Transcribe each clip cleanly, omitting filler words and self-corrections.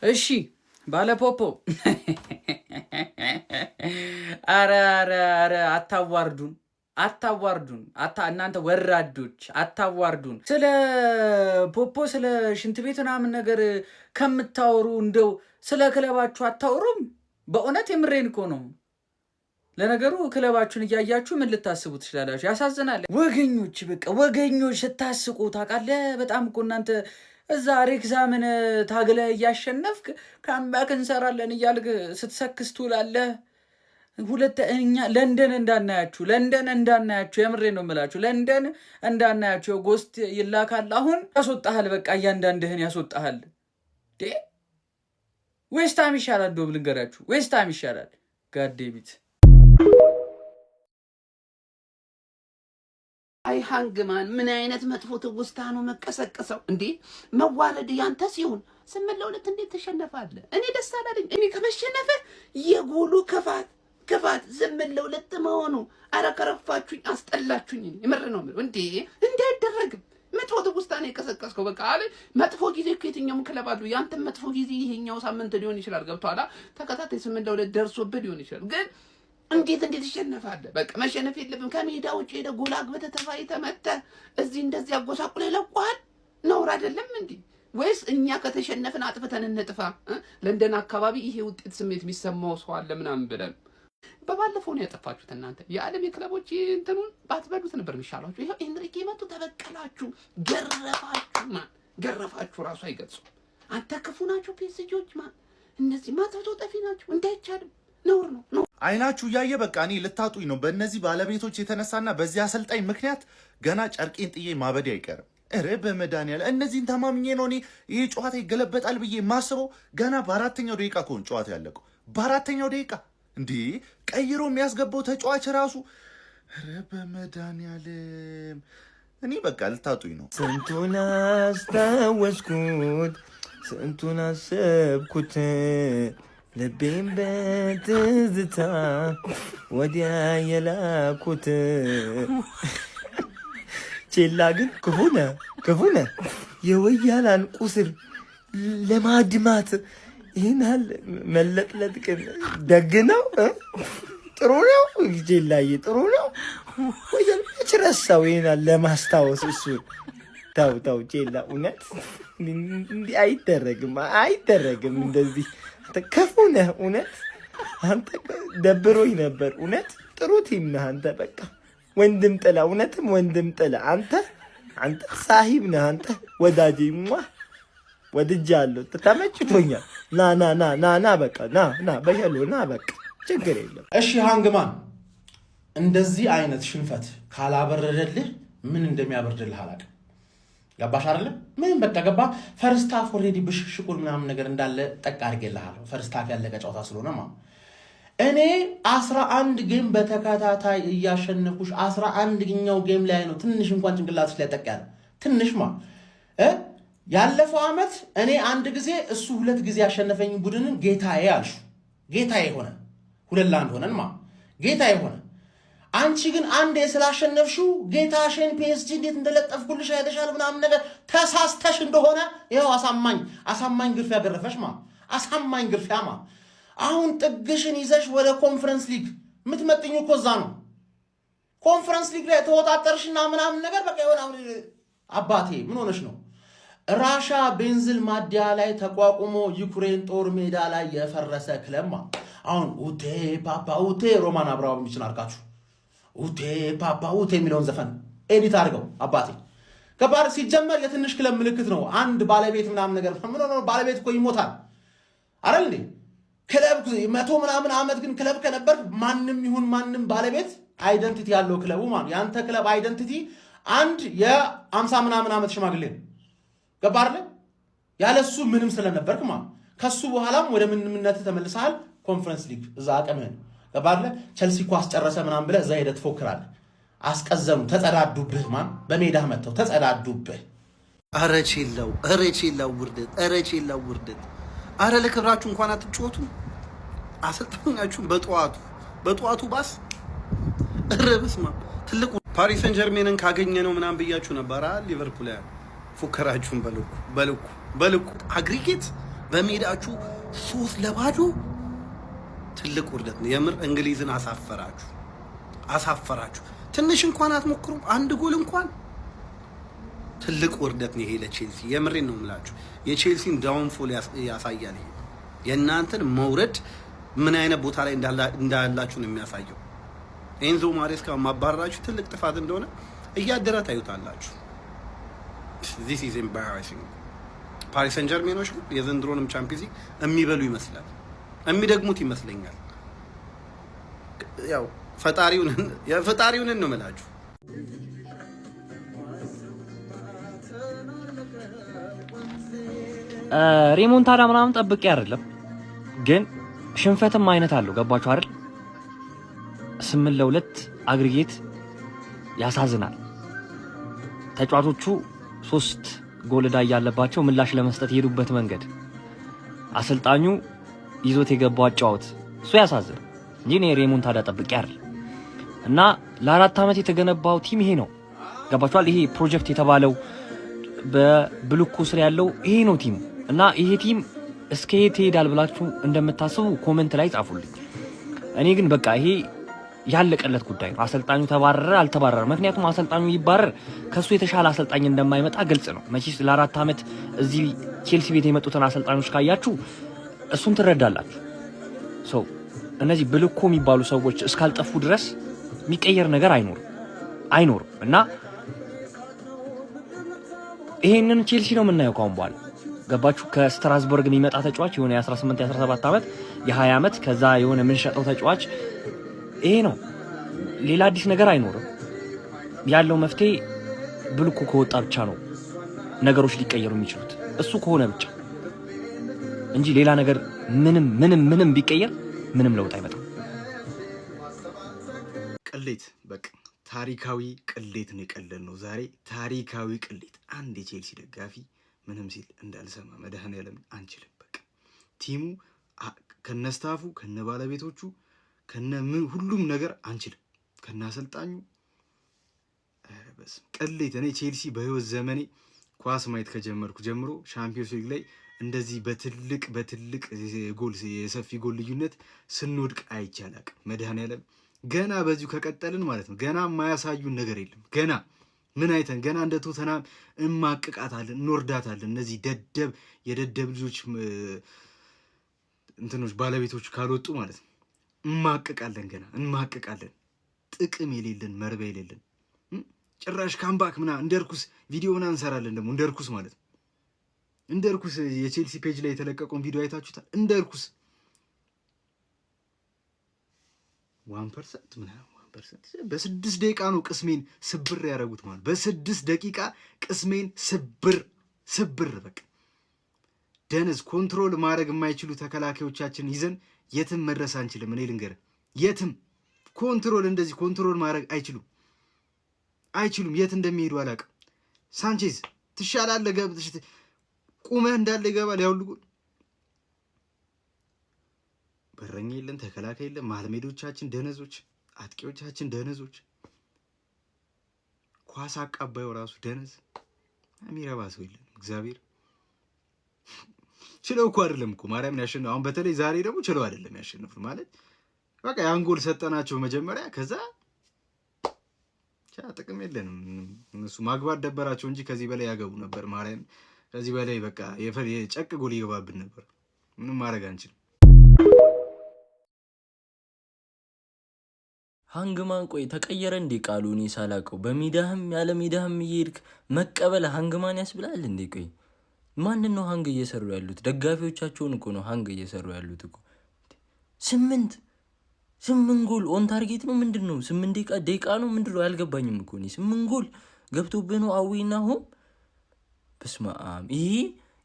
እሺ ባለፖፖ አረ አታዋርዱን እናንተ ወራዶች አታዋርዱን። ስለ ፖፖ ስለ ሽንት ቤት ምናምን ነገር ከምታወሩ እንደው ስለ ክለባችሁ አታወሩም? በእውነት የምሬን እኮ ነው። ለነገሩ ክለባችሁን እያያችሁ ምን ልታስቡ ትችላላችሁ? ያሳዝናል። ወገኞች በቃ ወገኞች ስታስቁ ታውቃለህ። በጣም እኮ እናንተ እዛ ኤግዛምን ታግለ እያሸነፍክ ካምባክ እንሰራለን እያልክ ስትሰክስ ትውላለህ። ሁለተኛ ለንደን እንዳናያችሁ የምሬ ነው የምላችሁ። ለንደን እንዳናያችሁ ጎስት ይላካል። አሁን ያስወጣሃል። በቃ እያንዳንድህን ያስወጣሃል። ዌስታም ይሻላል። ዶብ ልንገራችሁ፣ ዌስታም ይሻላል። ጋዴቢት አይ ሃንግማን ምን አይነት መጥፎ ትውስታ ነው መቀሰቀሰው እንዴ? መዋለድ ያንተ ሲሆን 8-2 እንዴት ተሸነፋለህ? እኔ ደስ አላለኝ። እኔ ከመሸነፈ የጎሉ ክፋት 8-2 መሆኑ አረከረፋችሁኝ፣ አስጠላችሁኝ። የምር ነው እንዴ? እንዳይደረግም መጥፎ ትውስታ ነው የቀሰቀስከው። በቃ አለ መጥፎ ጊዜ ከየትኛውም ክለብ አሉ። ያንተ መጥፎ ጊዜ ይሄኛው ሳምንት ሊሆን ይችላል። ገብቶሃል? ተከታታይ 8-2 ደርሶብህ ሊሆን ይችላል ግን እንዴት ይሸነፋል? በቃ መሸነፍ የለብም። ከሜዳ ውጭ ሄደ ጎል አግብተህ ተፋይተህ መተህ እዚህ እንደዚህ አጎሳቁለህ ለቋል። ነውር አይደለም እንዴ? ወይስ እኛ ከተሸነፍን አጥፍተን እንጥፋ? ለንደን አካባቢ ይሄ ውጤት ስሜት የሚሰማው ሰው አለ ምናምን ብለን በባለፈው ነው ያጠፋችሁት እናንተ። የዓለም የክለቦች እንትኑን ባትበሉት ነበር የሚሻላችሁ። ይሄ ኤንሪኬ መጡ ተበቀላችሁ፣ ገረፋችሁ ራሱ አይገልጹም። አንተ ክፉ ናቸው ፒኤስጂዎች እነዚህ ማጥፍቶ ጠፊ ናቸው። እንዳይቻልም ነውር ነው። አይናችሁ እያየ በቃ እኔ ልታጡኝ ነው። በእነዚህ ባለቤቶች የተነሳና በዚህ አሰልጣኝ ምክንያት ገና ጨርቄን ጥዬ ማበዴ አይቀርም። እረ በመድኃኒዓለም እነዚህን ተማምኜ ነው እኔ ይሄ ጨዋታ ይገለበጣል ብዬ የማስበው። ገና በአራተኛው ደቂቃ ከሆነ ጨዋታ ያለቀው በአራተኛው ደቂቃ እንዴ ቀይሮ የሚያስገባው ተጫዋች ራሱ። እረ በመድኃኒዓለም እኔ በቃ ልታጡኝ ነው። ስንቱን አስታወስኩት፣ ስንቱን አሰብኩት፣ ልቤን በትዝታ ወዲያ የላኩት። ቼላ ግን ክፉነ የወያላን ቁስል ለማድማት ይህናል መለጥለጥ ግን ደግ ነው፣ ጥሩ ነው። ቼላዬ ጥሩ ነው። ወያል ረሳው ይህናል ለማስታወስ እሱን። ተው ቼላ፣ እውነት እንዲህ አይደረግም እንደዚህ። ከፉ ነህ እውነት። አንተ ደብሮኝ ነበር እውነት። ጥሩ ቲም ነህ አንተ። በቃ ወንድም ጥላ፣ እውነትም ወንድም ጥላ። አንተ ሳሂብ ነህ አንተ። ወዳጄ ወድጃለሁ፣ ተመችቶኛል። ና በቃ ና በሸሎ ና በቃ ችግር የለም። እሺ ሃንግማን፣ እንደዚህ አይነት ሽንፈት ካላበረደልህ ምን እንደሚያበርድልህ አላውቅም። ገባሽ አይደለ? ምን በቃ ገባ። ፈርስት ሃፍ ኦልሬዲ ብሽሽቁል ምናምን ነገር እንዳለ ጠቅ አድርጌልሃለሁ። ፈርስት ሃፍ ያለቀ ጨዋታ ስለሆነ እኔ 11 ጌም በተከታታይ እያሸነፉሽ 11ኛው ጌም ላይ ነው ትንሽ እንኳን ጭንቅላትሽ ላይ ጠቅ ያለ ትንሽ ያለፈው ዓመት እኔ አንድ ጊዜ እሱ 2 ጊዜ ያሸነፈኝ ቡድንን ጌታዬ አልሹ። ጌታዬ ሆነ 2-1 ሆነን ጌታዬ ሆነ። አንቺ ግን አንዴ ስላሸነፍሽው ጌታሽን ፒኤስጂ እንዴት እንደለጠፍኩልሽ አይተሻል ምናምን ነገር ተሳስተሽ እንደሆነ ይኸው አሳማኝ ግርፊያ ገረፈሽ አሳማኝ ግርፊያ አሁን ጥግሽን ይዘሽ ወደ ኮንፈረንስ ሊግ የምትመጥኙ እኮ እዛ ነው። ኮንፈረንስ ሊግ ላይ ተወጣጠርሽና ምናምን ነገር በቃ ይሆን። አሁን አባቴ ምን ሆነሽ ነው? ራሻ ቤንዝል ማዲያ ላይ ተቋቁሞ ዩክሬን ጦር ሜዳ ላይ የፈረሰ ክለብ አሁን ኡቴ ፓፓ ኡቴ ሮማን አብራሞቪችን አርጋችሁ ኡቴ ፓፓ ኡቴ የሚለውን ዘፈን ኤዲት አድርገው አባቴ። ከባድ ሲጀመር የትንሽ ክለብ ምልክት ነው። አንድ ባለቤት ምናምን ነገር ምን ሆነ? ባለቤት እኮ ይሞታል አይደል እንዴ? ክለብ 100 ምናምን ዓመት ግን ክለብ ከነበር ማንም ይሁን ማንም ባለቤት አይደንቲቲ ያለው ክለቡ ያንተ ክለብ አይደንቲቲ አንድ የ50 ምናምን ዓመት ሽማግሌ ገባ አይደል? ያለሱ ምንም ስለነበርክ ከሱ በኋላም ወደ ምንምነት ተመልሰሃል። ኮንፈረንስ ሊግ እዛ አቀመን ገባ አይደል? ቸልሲ እኮ አስጨረሰ ምናምን ብለህ እዛ ሄደህ ትፎክራለህ። አስቀዘሙ፣ ተጸዳዱብህ በሜዳህ መተው ተጸዳዱብህ። ኧረ ቼላው ውርደት። አረ ለክብራችሁ እንኳን አትጫወቱ። አሰልጣኛችሁን በጠዋቱ ባስ ረብስማ ትልቁ ፓሪስ ሰን ጀርሜንን ካገኘ ነው ምናምን ብያችሁ ነበር። ሊቨርፑል ፉከራችሁን በልኩ አግሪጌት በሜዳችሁ 3-0 ትልቅ ውርደት ነው። የምር እንግሊዝን አሳፈራችሁ። ትንሽ እንኳን አትሞክሩም? አንድ ጎል እንኳን ትልቅ ውርደት ነው ይሄ ለቼልሲ። የምሬን ነው የምላችሁ። የቼልሲን ዳውንፎል ያሳያል። ይሄ የእናንተን መውረድ ምን አይነት ቦታ ላይ እንዳላችሁ ነው የሚያሳየው። ኤንዞ ማሬስካ ማባረራችሁ ትልቅ ጥፋት እንደሆነ እያደረ ታዩታላችሁ። this is embarrassing። ፓሪስ ሰን ጀርሜኖች የዘንድሮንም ቻምፒየንስ ሊግ የሚበሉ ይመስላል፣ የሚደግሙት ይመስለኛል። ያው ፈጣሪውን ነው የምላችሁ። ሪሞንታዳ ምናምን ጠብቄ አይደለም፣ ግን ሽንፈትም አይነት አለው። ገባችሁ አይደል? 8-2 አግሪጌት ያሳዝናል። ተጫዋቾቹ 3 ጎል ዕዳ ያለባቸው ምላሽ ለመስጠት የሄዱበት መንገድ፣ አሰልጣኙ ይዞት የገባው አጫዋት እሱ ያሳዝን እንጂ እኔ ሪሞንታዳ ጠብቄ አይደል። እና ለ4 ዓመት የተገነባው ቲም ይሄ ነው። ገባችኋል? ይሄ ፕሮጀክት የተባለው በብልኩ ስር ያለው ይሄ ነው ቲም። እና ይሄ ቲም እስከ የት ይሄዳል ብላችሁ እንደምታስቡ ኮሜንት ላይ ጻፉልኝ። እኔ ግን በቃ ይሄ ያለቀለት ጉዳይ ነው። አሰልጣኙ ተባረረ አልተባረረ፣ ምክንያቱም አሰልጣኙ ይባረር ከሱ የተሻለ አሰልጣኝ እንደማይመጣ ግልጽ ነው። መቼስ ለ4 ዓመት እዚህ ቼልሲ ቤት የመጡትን አሰልጣኞች ካያችሁ እሱን ትረዳላችሁ። እነዚህ ብልኮ የሚባሉ ሰዎች እስካልጠፉ ድረስ የሚቀየር ነገር አይኖርም። እና ይሄንን ቼልሲ ነው የምናየው ካሁን በኋላ። ገባችሁ? ከስትራስበርግ የሚመጣ ተጫዋች የሆነ የ18 የ17 ዓመት የ20 ዓመት ከዛ የሆነ የምንሸጠው ተጫዋች ይሄ ነው። ሌላ አዲስ ነገር አይኖርም። ያለው መፍትሄ ብልኩ ከወጣ ብቻ ነው ነገሮች ሊቀየሩ የሚችሉት፣ እሱ ከሆነ ብቻ እንጂ ሌላ ነገር ምንም ቢቀየር ምንም ለውጥ አይመጣም። ቅሌት፣ በቃ ታሪካዊ ቅሌት ነው የቀለል ነው ዛሬ። ታሪካዊ ቅሌት። አንድ የቼልሲ ደጋፊ ምንም ሲል እንዳልሰማ መድኃኔዓለም አንችልም። በቃ ቲሙ ከነስታፉ ከነባለቤቶቹ ሁሉም ነገር አንችልም፣ ከናሰልጣኙ በስ ቅሌት። እኔ ቼልሲ በህይወት ዘመኔ ኳስ ማየት ከጀመርኩ ጀምሮ ሻምፒዮንስ ሊግ ላይ እንደዚህ በትልቅ ጎል የሰፊ ጎል ልዩነት ስንወድቅ አይቻላቅ። መድኃኔዓለም ገና በዚሁ ከቀጠልን ማለት ነው ገና የማያሳዩን ነገር የለም። ገና ምን አይተን ገና እንደ ቶተናም እንማቅቃታለን፣ እንወርዳታለን። እነዚህ የደደብ ልጆች እንትኖች ባለቤቶች ካልወጡ ማለት ነው እንማቅቃለን፣ ገና እንማቅቃለን። ጥቅም የሌለን መርቢያ የሌለን ጭራሽ ካምባክ እንደርኩስ ቪዲዮ እንሰራለን ደግሞ እንደርኩስ ማለት ነው። እንደርኩስ የቼልሲ ፔጅ ላይ የተለቀቀውን ቪዲዮ አይታችሁታል? እንደርኩስ 1% ምናምን 1% በ6 ደቂቃ ነው ቅስሜን ስብር ያደረጉት ማለት። በ6 ደቂቃ ቅስሜን ስብር በቃ ደነዝ። ኮንትሮል ማድረግ የማይችሉ ተከላካዮቻችን ይዘን የትም መድረስ አንችልም። እኔ ልንገርህ፣ የትም እንደዚህ ኮንትሮል ማድረግ አይችሉም። የት እንደሚሄዱ አላውቅም። ሳንቼዝ ትሻላለህ፣ ገብተሽ ቁመህ እንዳለ ይገባል። ያውልጉ በረኛ የለን፣ ተከላካይ የለን። መሀል ሜዶቻችን ደነዞች፣ አጥቂዎቻችን ደነዞች፣ ኳስ አቃባዩ ራሱ ደነዝ። የሚረባ ሰው የለን። እግዚአብሔር ችለው እኮ አይደለም እኮ ማርያምን ያሸንፍ። አሁን በተለይ ዛሬ ደግሞ ችለው አይደለም ያሸንፉ ማለት በቃ ያን ጎል ሰጠናቸው መጀመሪያ። ከዛ ጥቅም የለንም። እነሱ ማግባት ደበራቸው እንጂ ከዚህ በላይ ያገቡ ነበር። ማርያም ከዚህ በላይ በቃ የጨቅ ጎል ይገባብን ነበር። ምንም ማድረግ አንችልም። ሃንግማን ቆይ ተቀየረ እንዴ ቃሉ? እኔ ሳላውቀው በሚዳህም ያለ ሚዳህም እየሄድክ መቀበል ሃንግማን ያስብላል እንዴ? ቆይ ማንን ነው ሃንግ እየሰሩ ያሉት? ደጋፊዎቻቸውን እኮ ነው ሃንግ እየሰሩ ያሉት እኮ። 8 ጎል ኦን ታርጌት ነው ምንድን ነው? 8 ደቂቃ ነው ምንድን ነው? አልገባኝም እኮ እኔ 8 ጎል ገብቶብህ ነው አዊና ሆም። በስመ አብ። ይሄ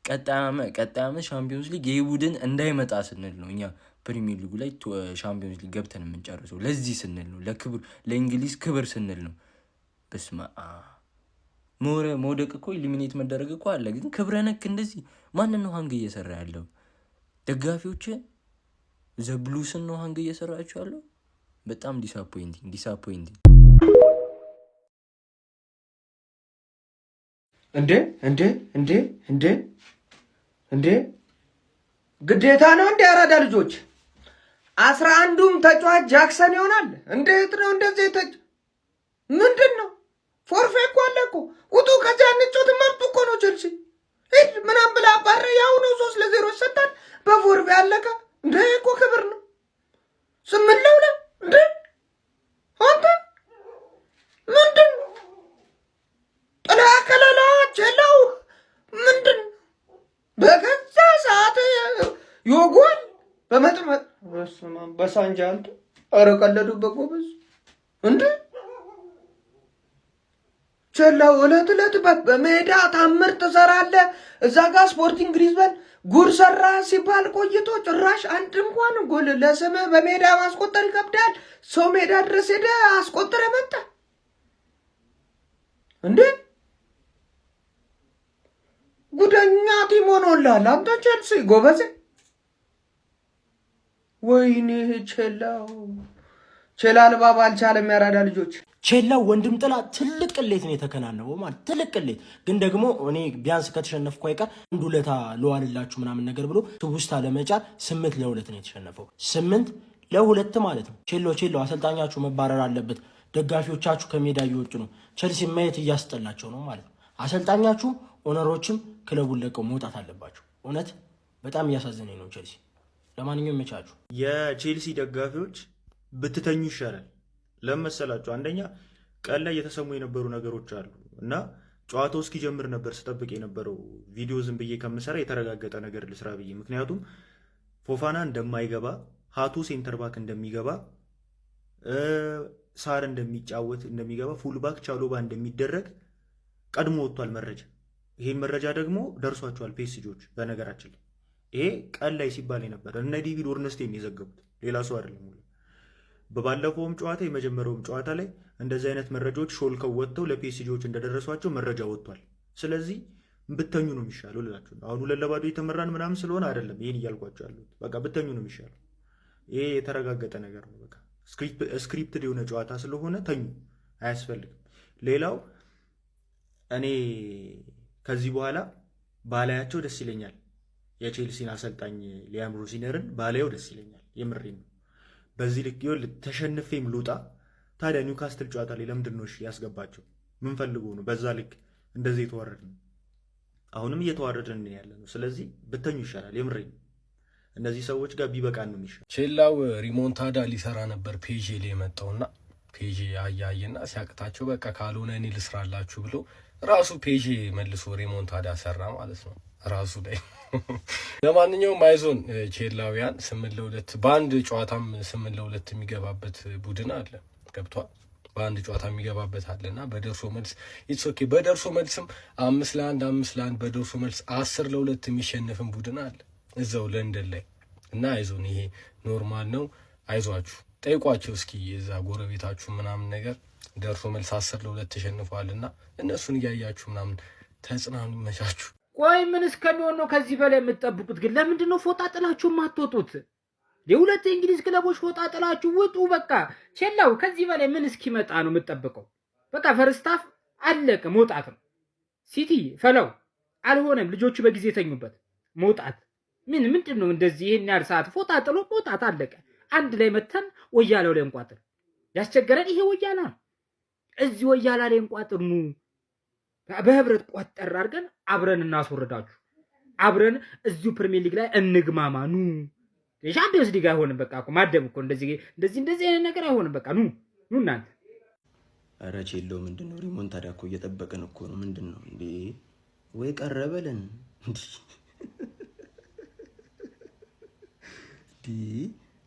ቀጣይ ዓመት ሻምፒዮንስ ሊግ ይሄ ቡድን እንዳይመጣ ስንል ነው እኛ ፕሪሚየር ሊጉ ላይ ሻምፒዮንስ ሊግ ገብተን የምንጨርሰው። ለዚህ ስንል ነው፣ ለክብር ለእንግሊዝ ክብር ስንል ነው። በስመ አብ። መውደቅ እኮ ኢሊሚኔት መደረግ እኮ አለ፣ ግን ክብረ ነክ እንደዚህ ማንን ነው ሃንግ እየሰራ ያለው? ደጋፊዎችን ዘብሉስን ነው ሃንግ እየሰራችሁ ያለው። በጣም ዲስአፖይንቲንግ። እንዴ ግዴታ ነው እንደ አራዳ ልጆች 11ዱም ተጫዋች ጃክሰን ይሆናል። እንዴት ነው እንደዚህ ምንድን ነው? ፎርፌ እኮ አለ እኮ ውጡ ከዚያ እንጮት መብቱ እኮ ነው ቼልሲ ሂድ ምናምን ብላ አባረ ያው ነው 3-0 ይሰጣል። በፎርፌ አለቀ እንደ እኮ ክብር ነው 8 ነው እንደ አንተ ምንድን ጥላ ከለላ ቼላው ምንድን በገዛ ሰዓት ይወጓል በመጥመጥ በሳንጃ አንተ ኧረ ቀለዱበት ጎበዝ እንደ ቼላው ዕለት በሜዳ ታምር ትሰራለህ። እዛ ጋር ስፖርቲንግ ሊዝበን ጉር ሰራ ሲባል ቆይቶ ጭራሽ አንድ እንኳን ጎል ለስምህ በሜዳ ማስቆጠር ይከብዳል። ሰው ሜዳ ድረስ ሄደ አስቆጥረ መጣ እንዴ! ጉደኛ ቲም ሆኖልሃል አንተ ቼልሲ ጎበዜ። ወይኔ ቼላ ልባባ አልቻለም። ያራዳ ልጆች ቼላው ወንድም ጥላ ትልቅ ቅሌት ነው የተከናነበው ማለት ትልቅ ቅሌት። ግን ደግሞ እኔ ቢያንስ ከተሸነፍኩ አይቀር አንድ ውለታ ለዋልላችሁ ምናምን ነገር ብሎ ትውስታ ለመጫር 8-2 ነው የተሸነፈው። 8-2 ማለት ነው። ቼሎ አሰልጣኛችሁ መባረር አለበት። ደጋፊዎቻችሁ ከሜዳ እየወጡ ነው። ቼልሲ ማየት እያስጠላቸው ነው ማለት ነው። አሰልጣኛችሁ ኦነሮችም ክለቡን ለቀው መውጣት አለባቸው። እውነት በጣም እያሳዘነኝ ነው ቼልሲ። ለማንኛውም መቻችሁ የቼልሲ ደጋፊዎች ብትተኙ ይሻላል። ለመሰላችሁ አንደኛ ቀን ላይ የተሰሙ የነበሩ ነገሮች አሉ እና ጨዋታው እስኪጀምር ነበር ስጠብቅ የነበረው ቪዲዮ ዝም ብዬ ከምሰራ የተረጋገጠ ነገር ልስራ ብዬ። ምክንያቱም ፎፋና እንደማይገባ፣ ሃቱ ሴንተር ባክ እንደሚገባ፣ ሳር እንደሚገባ፣ ፉልባክ ቻሎባ እንደሚደረግ ቀድሞ ወጥቷል መረጃ። ይሄን መረጃ ደግሞ ደርሷቸዋል ፔስጆች። በነገራችን ላይ ይሄ ቀን ላይ ሲባል ነበር። እነ ዴቪድ ኦርንስቴን የዘገቡት ሌላ ሰው አይደለም። በባለፈውም ጨዋታ የመጀመሪያውም ጨዋታ ላይ እንደዚህ አይነት መረጃዎች ሾልከው ወጥተው ለፒኤስጂዎች እንደደረሷቸው መረጃ ወጥቷል። ስለዚህ ብተኙ ነው የሚሻለው ልላችሁ ነው። አሁን 2-0 የተመራን ምናምን ስለሆነ አይደለም ይሄን እያልኳቸው ያሉት። በቃ ብተኙ ነው የሚሻለው። ይሄ የተረጋገጠ ነገር ነው። በቃ ስክሪፕትድ የሆነ ጨዋታ ስለሆነ ተኙ፣ አያስፈልግም። ሌላው እኔ ከዚህ በኋላ ባላያቸው ደስ ይለኛል። የቼልሲን አሰልጣኝ ሊያም ሮሲነርን ባላየው ደስ ይለኛል። የምሬን ነው። በዚህ ልክ ተሸንፌም ልውጣ። ታዲያ ኒውካስትል ጨዋታ ላይ ለምንድን ነው ያስገባቸው? ምን ፈልጎ ነው? በዛ ልክ እንደዚህ የተዋረድን? አሁንም እየተዋረድን ያለ ነው። ስለዚህ ብተኙ ይሻላል። የምሬን እነዚህ ሰዎች ጋር ቢበቃን ነው የሚሻል። ቼላው ሪሞንታዳ ሊሰራ ነበር ፔዤ ላይ የመጣውና ፔዤ አያየና ሲያቅታቸው በቃ ካልሆነ እኔ ልስራላችሁ ብሎ ራሱ ፔዤ መልሶ ሪሞንታዳ ሰራ ማለት ነው ራሱ ላይ። ለማንኛውም አይዞን ቼላውያን 8-2 በአንድ ጨዋታም 8-2 የሚገባበት ቡድን አለ። ገብቷል። በአንድ ጨዋታ የሚገባበት አለና በደርሶ መልስ ኢትስ ኦኬ። በደርሶ መልስም 5-1 በደርሶ መልስ 10-2 የሚሸነፍን ቡድን አለ እዛው ለንደን ላይ እና አይዞን፣ ይሄ ኖርማል ነው። አይዟችሁ፣ ጠይቋቸው እስኪ የዛ ጎረቤታችሁ ምናምን ነገር ደርሶ መልስ 10-2 ተሸንፈዋልና እነሱን እያያችሁ ምናምን ተጽናኑ፣ ይመቻችሁ። ቆይ ምን እስከሚሆን ነው ከዚህ በላይ የምትጠብቁት? ግን ለምንድን ነው ፎጣ ጥላችሁ የማትወጡት? የሁለት የእንግሊዝ ክለቦች ፎጣ ጥላችሁ ውጡ። በቃ ቼላው ከዚህ በላይ ምን እስኪመጣ ነው የምትጠብቀው? በቃ ፈርስታፍ አለቀ፣ መውጣት ነው። ሲቲ ፈለው አልሆነም፣ ልጆቹ በጊዜ ተኙበት፣ መውጣት። ምንድን ነው እንደዚህ ይሄን ያህል ሰዓት ፎጣ ጥሎ መውጣት? አለቀ። አንድ ላይ መተን ወያላው ላይ እንቋጥር። ያስቸገረን ይሄ ወያላ ነው። እዚህ ወያላ ላይ እንቋጥር ኑ። በህብረት ቆጠር አድርገን አብረን እናስወርዳችሁ። አብረን እዚሁ ፕሪሚየር ሊግ ላይ እንግማማ ኑ። የሻምፒዮንስ ሊግ አይሆንም። በቃ እኮ ማደም እኮ እንደዚህ አይነት ነገር አይሆንም። በቃ ኑ እናንተ። ኧረ ቼላው ምንድን ነው? ሪሞንታዳ እኮ እየጠበቅን እኮ ነው። ምንድን ነው እንዴ? ወይ ቀረበልን እንዲ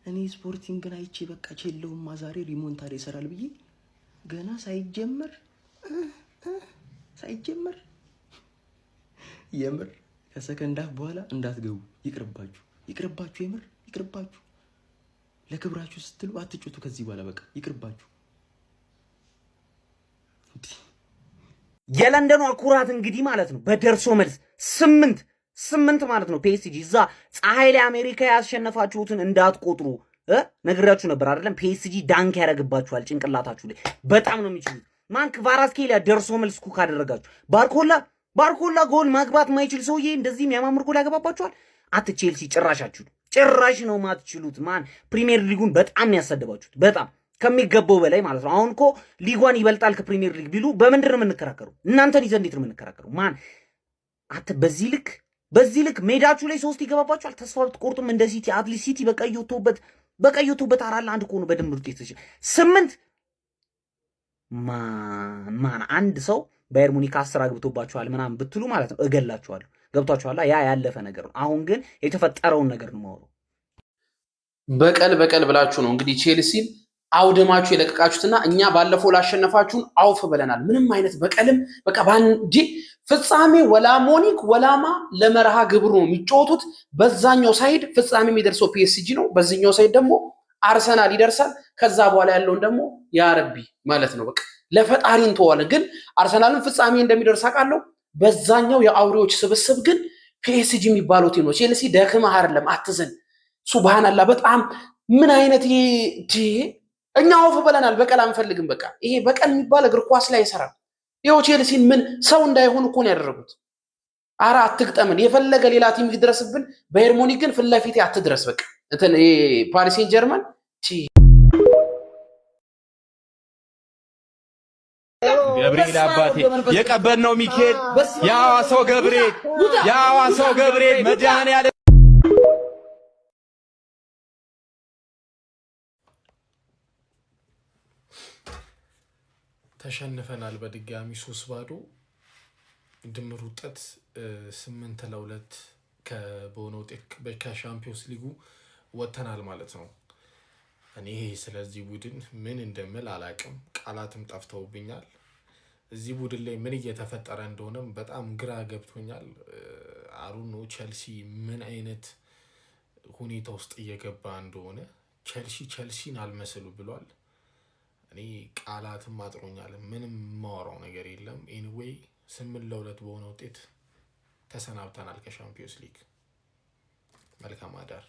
እኔ ስፖርቲንግን አይቼ በቃ ቼላውማ ዛሬ ሪሞንታዳ ይሰራል ብዬ ገና ሳይጀመር የምር ከሰከንድ ሃፍ በኋላ እንዳትገቡ፣ ይቅርባችሁ፣ የምር ይቅርባችሁ። ለክብራችሁ ስትሉ አትጮቱ ከዚህ በኋላ በቃ ይቅርባችሁ። የለንደኑ ኩራት እንግዲህ ማለት ነው በደርሶ መልስ 8 ማለት ነው ፒኤስጂ እዛ ፀሐይ ላይ አሜሪካ ያስሸነፋችሁትን እንዳትቆጥሩ ነግራችሁ ነበር አይደለም? ፒኤስጂ ዳንክ ያደርግባችኋል ጭንቅላታችሁ ላይ። በጣም ነው የሚችሉት። ማን ክቫራትስኬሊያ ደርሶ መልስ ኩክ አደረጋችሁ። ባርኮላ ጎል ማግባት ማይችል ሰውዬ እንደዚህ የሚያማምር ጎል ያገባባችኋል። ቼልሲ ጭራሽ ነው ማትችሉት። ማን ፕሪሚየር ሊጉን በጣም ያሰደባችሁት በጣም ከሚገባው በላይ ማለት ነው። አሁን እኮ ሊጓን ይበልጣል ከፕሪሚየር ሊግ ቢሉ በምንድን ነው የምንከራከሩ? እናንተን ይዘን እንዴት ነው የምንከራከሩ? ማን በዚህ ልክ ሜዳችሁ ላይ 3 ይገባባችኋል። ተስፋ ብትቆርጡም እንደ ሲቲ አትሊስት ሲቲ በቀይቶበት 4-1 እኮ ነው በድምር ውጤት 8 ማን አንድ ሰው ባየር ሙኒክ 10 አግብቶባችኋል ምናምን ብትሉ ማለት ነው እገላችኋለሁ። ገብቷችኋል? ያ ያለፈ ነገር ነው። አሁን ግን የተፈጠረውን ነገር ነው ማወራው። በቀል ብላችሁ ነው እንግዲህ ቼልሲን አውደማችሁ የለቀቃችሁትና እኛ ባለፈው ላሸነፋችሁን አውፍ ብለናል። ምንም አይነት በቀልም በቃ ባንዲ ፍጻሜ ወላ ሞኒክ ወላማ ለመርሃ ግብሩ ነው የሚጫወቱት። በዛኛው ሳይድ ፍጻሜ የሚደርሰው ፒኤስጂ ነው፣ በዚህኛው ሳይድ ደግሞ አርሰናል ይደርሳል። ከዛ በኋላ ያለውን ደግሞ ያ ረቢ ማለት ነው። በቃ ለፈጣሪ እንተዋለን። ግን አርሰናልን ፍጻሜ እንደሚደርስ አውቃለሁ። በዛኛው የአውሬዎች ስብስብ ግን ፒኤስጂ የሚባለው ቲም ነው። ቼልሲ ደክመህ አይደለም አትዘን። ሱብሃንአላህ በጣም ምን አይነት እኛ አውፍ ብለናል። በቀል አንፈልግም። በቃ ይሄ በቀል የሚባል እግር ኳስ ላይ አይሰራም። ይኸው ቼልሲን ምን ሰው እንዳይሆን እኮ ነው ያደረጉት። አራ አትግጠምን፣ የፈለገ ሌላ ቲም ይድረስብን። ባየር ሙኒክ ግን ፊት ለፊት አትድረስ። በቃ እንትን ፓሪስ ሴን ጀርመን ገብርኤል አባቴ የቀበልነው ሚካኤል የሐዋሳው ገብርኤል መድኃኔዓለም ተሸንፈናል በድጋሚ 3-0 ድምር ውጤት 8-2 በሆነ ውጤት ከሻምፒዮንስ ሊጉ ወጥተናል ማለት ነው። እኔ ስለዚህ ቡድን ምን እንደምል አላቅም፣ ቃላትም ጠፍተውብኛል። እዚህ ቡድን ላይ ምን እየተፈጠረ እንደሆነም በጣም ግራ ገብቶኛል። አሩኖ ቼልሲ ምን አይነት ሁኔታ ውስጥ እየገባ እንደሆነ ቼልሲን አልመስሉ ብሏል። እኔ ቃላትም አጥሮኛል። ምንም ማወራው ነገር የለም። ኤኒዌይ 8-2 በሆነ ውጤት ተሰናብተናል ከሻምፒዮንስ ሊግ። መልካም አዳር።